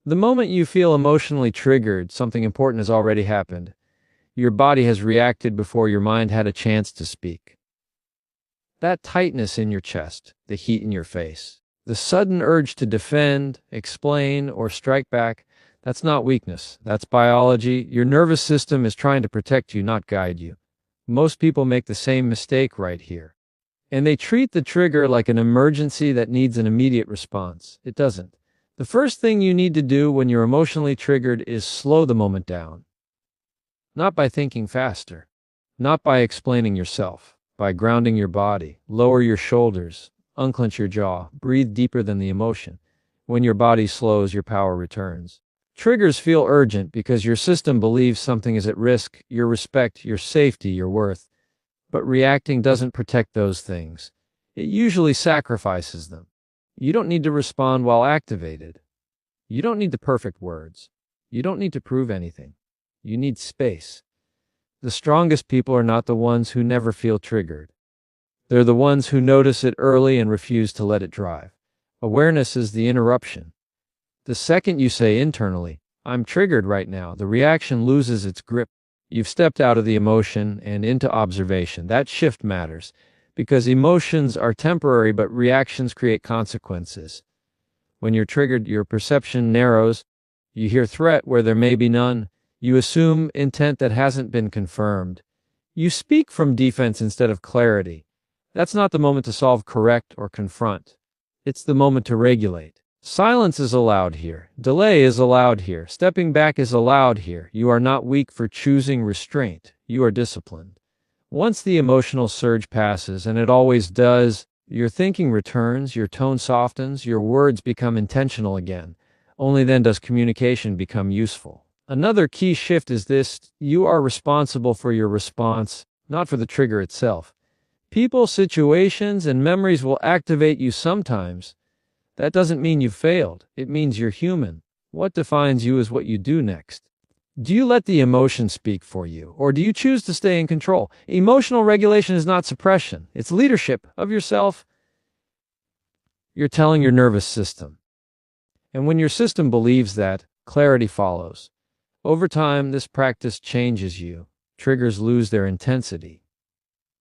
The moment you feel emotionally triggered, something important has already happened. Your body has reacted before your mind had a chance to speak. That tightness in your chest, the heat in your face, the sudden urge to defend, explain, or strike back, that's not weakness. That's biology. Your nervous system is trying to protect you, not guide you. Most people make the same mistake right here. And they treat the trigger like an emergency that needs an immediate response. It doesn't. The first thing you need to do when you're emotionally triggered is slow the moment down. Not by thinking faster, not by explaining yourself, by grounding your body, lower your shoulders, unclench your jaw, breathe deeper than the emotion. When your body slows, your power returns. Triggers feel urgent because your system believes something is at risk, your respect, your safety, your worth. But reacting doesn't protect those things. It usually sacrifices them. You don't need to respond while activated. You don't need the perfect words. You don't need to prove anything. You need space. The strongest people are not the ones who never feel triggered. They're the ones who notice it early and refuse to let it drive. Awareness is the interruption. The second you say internally, "I'm triggered right now," the reaction loses its grip. You've stepped out of the emotion and into observation. That shift matters, because emotions are temporary but reactions create consequences. When you're triggered, your perception narrows. You hear threat where there may be none. You assume intent that hasn't been confirmed. You speak from defense instead of clarity. That's not the moment to solve, correct, or confront. It's the moment to regulate. Silence is allowed here. Delay is allowed here. Stepping back is allowed here. You are not weak for choosing restraint. You are disciplined. Once the emotional surge passes, and it always does, your thinking returns, your tone softens, your words become intentional again. Only then does communication become useful. Another key shift is this: you are responsible for your response, not for the trigger itself. People, situations, and memories will activate you sometimes. That doesn't mean you failed. It means you're human. What defines you is what you do next. Do you let the emotion speak for you, or do you choose to stay in control? Emotional regulation is not suppression. It's leadership of yourself. You're telling your nervous system. And when your system believes that, clarity follows. Over time, this practice changes you. Triggers lose their intensity.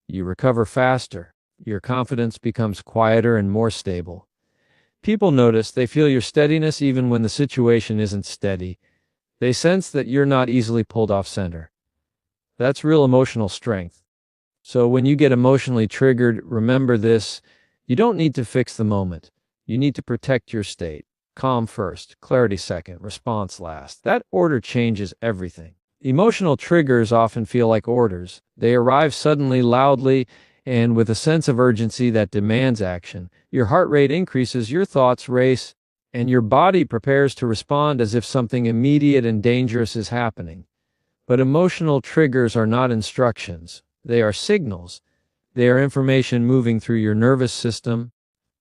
You recover faster. Your confidence becomes quieter and more stable. People notice, they feel your steadiness even when the situation isn't steady. They sense that you're not easily pulled off center. That's real emotional strength. So when you get emotionally triggered, remember this: you don't need to fix the moment. You need to protect your state. Calm first, clarity second, response last. That order changes everything. Emotional triggers often feel like orders. They arrive suddenly, loudly, and with a sense of urgency that demands action. Your heart rate increases, your thoughts race, and your body prepares to respond as if something immediate and dangerous is happening. But emotional triggers are not instructions. They are signals. They are information moving through your nervous system,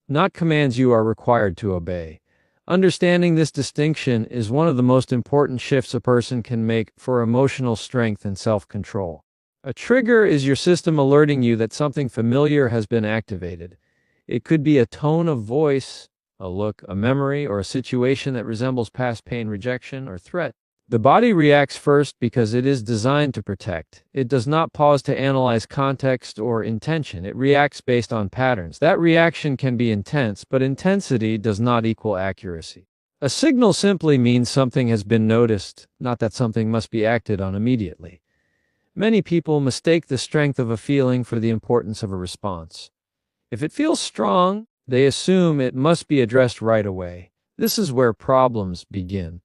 not commands you are required to obey. Understanding this distinction is one of the most important shifts a person can make for emotional strength and self-control. A trigger is your system alerting you that something familiar has been activated. It could be a tone of voice, a look, a memory, or a situation that resembles past pain, rejection, or threat. The body reacts first because it is designed to protect. It does not pause to analyze context or intention. It reacts based on patterns. That reaction can be intense, but intensity does not equal accuracy. A signal simply means something has been noticed, not that something must be acted on immediately. Many people mistake the strength of a feeling for the importance of a response. If it feels strong, they assume it must be addressed right away. This is where problems begin.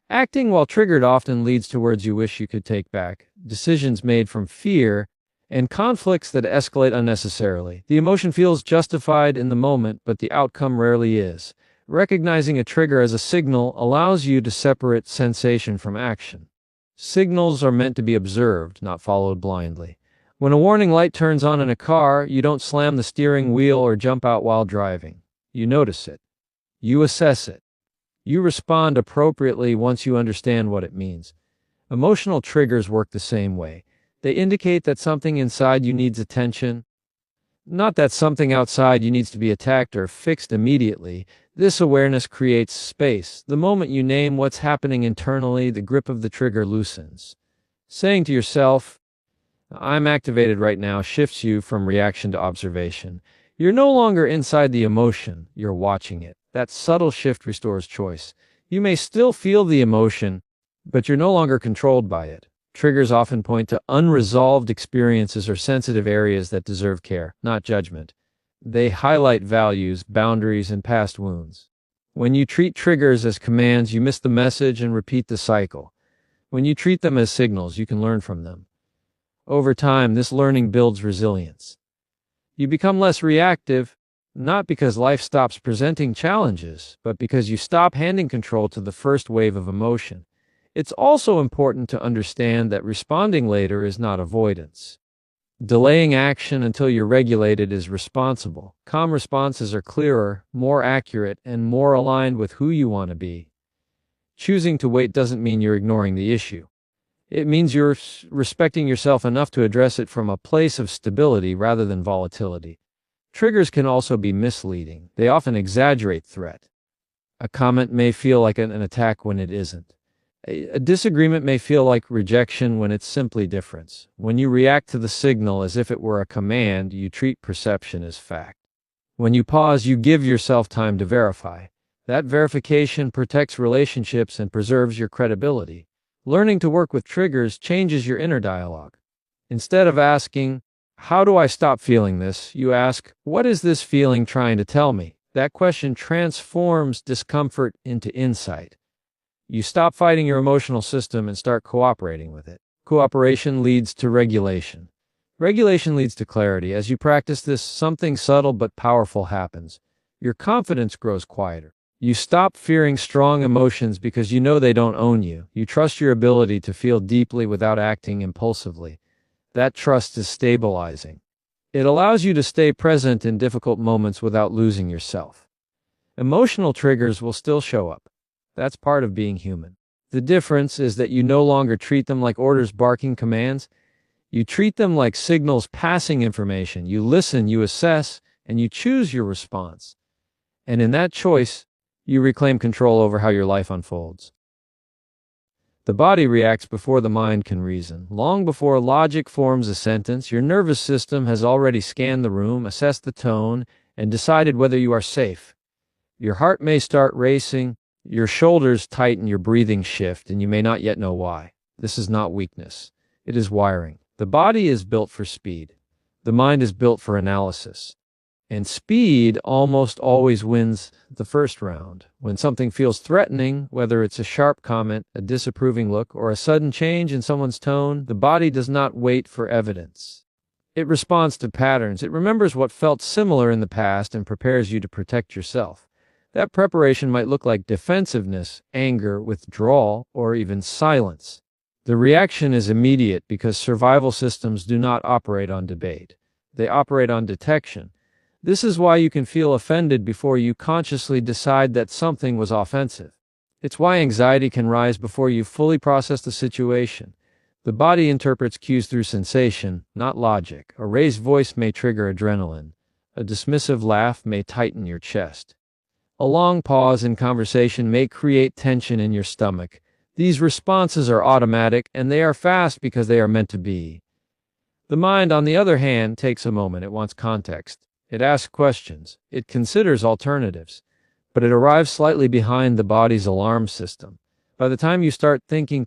Acting while triggered often leads to words you wish you could take back, decisions made from fear, and conflicts that escalate unnecessarily. The emotion feels justified in the moment, but the outcome rarely is. Recognizing a trigger as a signal allows you to separate sensation from action. Signals are meant to be observed, not followed blindly. When a warning light turns on in a car, you don't slam the steering wheel or jump out while driving. You notice it. You assess it. You respond appropriately once you understand what it means. Emotional triggers work the same way. They indicate that something inside you needs attention, not that something outside you needs to be attacked or fixed immediately. This awareness creates space. The moment you name what's happening internally, the grip of the trigger loosens. Saying to yourself, "I'm activated right now," shifts you from reaction to observation. You're no longer inside the emotion, you're watching it. That subtle shift restores choice. You may still feel the emotion, but you're no longer controlled by it. Triggers often point to unresolved experiences or sensitive areas that deserve care, not judgment. They highlight values, boundaries, and past wounds. When you treat triggers as commands, you miss the message and repeat the cycle. When you treat them as signals, you can learn from them. Over time, this learning builds resilience. You become less reactive, not because life stops presenting challenges, but because you stop handing control to the first wave of emotion. It's also important to understand that responding later is not avoidance. Delaying action until you're regulated is responsible. Calm responses are clearer, more accurate, and more aligned with who you want to be. Choosing to wait doesn't mean you're ignoring the issue. It means you're respecting yourself enough to address it from a place of stability rather than volatility. Triggers can also be misleading. They often exaggerate threat. A comment may feel like an attack when it isn't. A disagreement may feel like rejection when it's simply difference. When you react to the signal as if it were a command, you treat perception as fact. When you pause, you give yourself time to verify. That verification protects relationships and preserves your credibility. Learning to work with triggers changes your inner dialogue. Instead of asking, "How do I stop feeling this?" you ask, "What is this feeling trying to tell me?" That question transforms discomfort into insight. You stop fighting your emotional system and start cooperating with it. Cooperation leads to regulation. Regulation leads to clarity. As you practice this, something subtle but powerful happens. Your confidence grows quieter. You stop fearing strong emotions because you know they don't own you. You trust your ability to feel deeply without acting impulsively. That trust is stabilizing. It allows you to stay present in difficult moments without losing yourself. Emotional triggers will still show up. That's part of being human. The difference is that you no longer treat them like orders barking commands. You treat them like signals passing information. You listen, you assess, and you choose your response. And in that choice, you reclaim control over how your life unfolds. The body reacts before the mind can reason. Long before logic forms a sentence, your nervous system has already scanned the room, assessed the tone, and decided whether you are safe. Your heart may start racing, your shoulders tighten, your breathing shift, and you may not yet know why. This is not weakness. It is wiring. The body is built for speed. The mind is built for analysis. And speed almost always wins the first round. When something feels threatening, whether it's a sharp comment, a disapproving look, or a sudden change in someone's tone, the body does not wait for evidence. It responds to patterns. It remembers what felt similar in the past and prepares you to protect yourself. That preparation might look like defensiveness, anger, withdrawal, or even silence. The reaction is immediate because survival systems do not operate on debate. They operate on detection. This is why you can feel offended before you consciously decide that something was offensive. It's why anxiety can rise before you fully process the situation. The body interprets cues through sensation, not logic. A raised voice may trigger adrenaline. A dismissive laugh may tighten your chest. A long pause in conversation may create tension in your stomach. These responses are automatic, and they are fast because they are meant to be. The mind, on the other hand, takes a moment. It wants context. It asks questions. It considers alternatives. But it arrives slightly behind the body's alarm system. By the time you start thinking